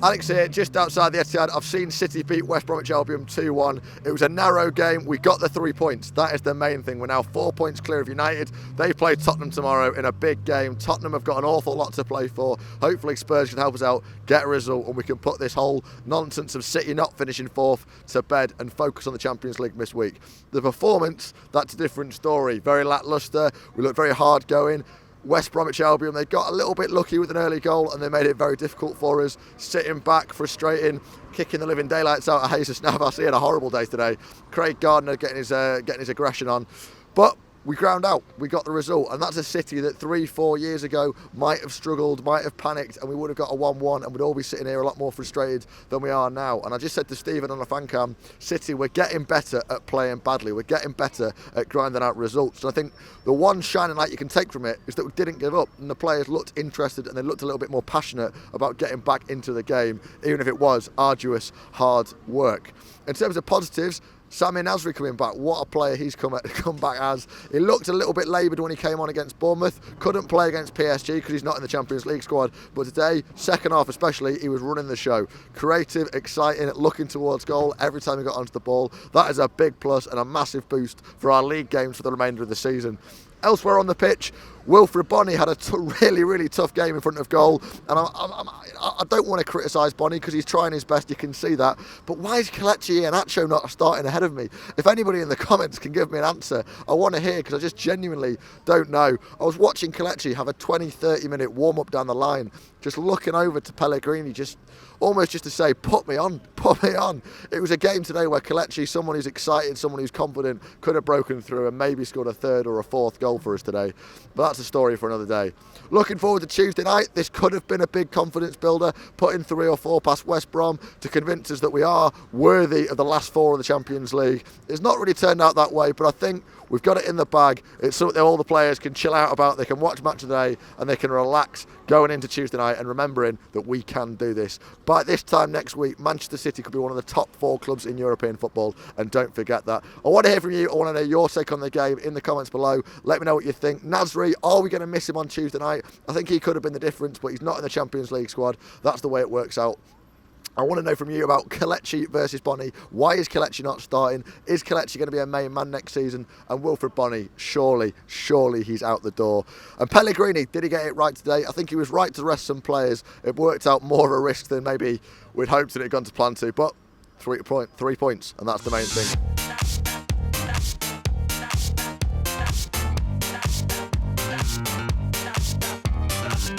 Alex here, just outside the Etihad. I've seen City beat West Bromwich Albion 2-1. It was a narrow game. We got the 3 points. That is the main thing. We're now 4 points clear of United. They play Tottenham tomorrow in a big game. Tottenham have got an awful lot to play for. Hopefully Spurs can help us out, get a result, and we can put this whole nonsense of City not finishing fourth to bed and focus on the Champions League this week. The performance, that's a different story. Very lacklustre. We look very hard going. West Bromwich Albion, they got a little bit lucky with an early goal and they made it very difficult for us. Sitting back, frustrating, kicking the living daylights out of Jesus Navas. He had a horrible day today. Craig Gardner getting his aggression on. But we ground out, we got the result, and that's a City that 3-4 years ago might have struggled, might have panicked, and we would have got a 1-1 and we'd all be sitting here a lot more frustrated than we are now. And I just said to Stephen on the fan cam, City, we're getting better at playing badly, we're getting better at grinding out results. And I think the one shining light you can take from it is that we didn't give up, and the players looked interested and they looked a little bit more passionate about getting back into the game, even if it was arduous, hard work. In terms of positives, Samir Nasri coming back, what a player he's come back as. He looked a little bit laboured when he came on against Bournemouth, couldn't play against PSG because he's not in the Champions League squad, but today, second half especially, he was running the show. Creative, exciting, looking towards goal every time he got onto the ball. That is a big plus and a massive boost for our league games for the remainder of the season. Elsewhere on the pitch, Wilfred Bonney had a really tough game in front of goal, and I don't want to criticise Bonney because he's trying his best, you can see that, but why is Kelechi and Acho not starting ahead of me? If anybody in the comments can give me an answer, I want to hear, because I just genuinely don't know. I was watching Kelechi have a 20-30 minute warm-up down the line, just looking over to Pellegrini, almost just to say, put me on. It was a game today where Kelechi, someone who's excited, someone who's confident, could have broken through and maybe scored a third or a fourth goal for us today. But that's a story for another day. Looking forward to Tuesday night. This could have been a big confidence builder, putting 3 or 4 past West Brom to convince us that we are worthy of the last 4 of the Champions League. It's not really turned out that way, but I think we've got it in the bag. It's something that all the players can chill out about. They can watch Match of the Day and they can relax going into Tuesday night and remembering that we can do this. By this time next week, Manchester City could be one of the top 4 clubs in European football, and don't forget that. I want to hear from you. I want to know your take on the game in the comments below. Let me know what you think. Nasri, are we going to miss him on Tuesday night? I think he could have been the difference, but he's not in the Champions League squad. That's the way it works out. I want to know from you about Kelechi versus Bonney. Why is Kelechi not starting? Is Kelechi going to be a main man next season? And Wilfred Bonney, surely he's out the door. And Pellegrini, did he get it right today? I think he was right to rest some players. It worked out more of a risk than maybe we'd hoped that it had gone to plan to. But 3 points, and that's the main thing.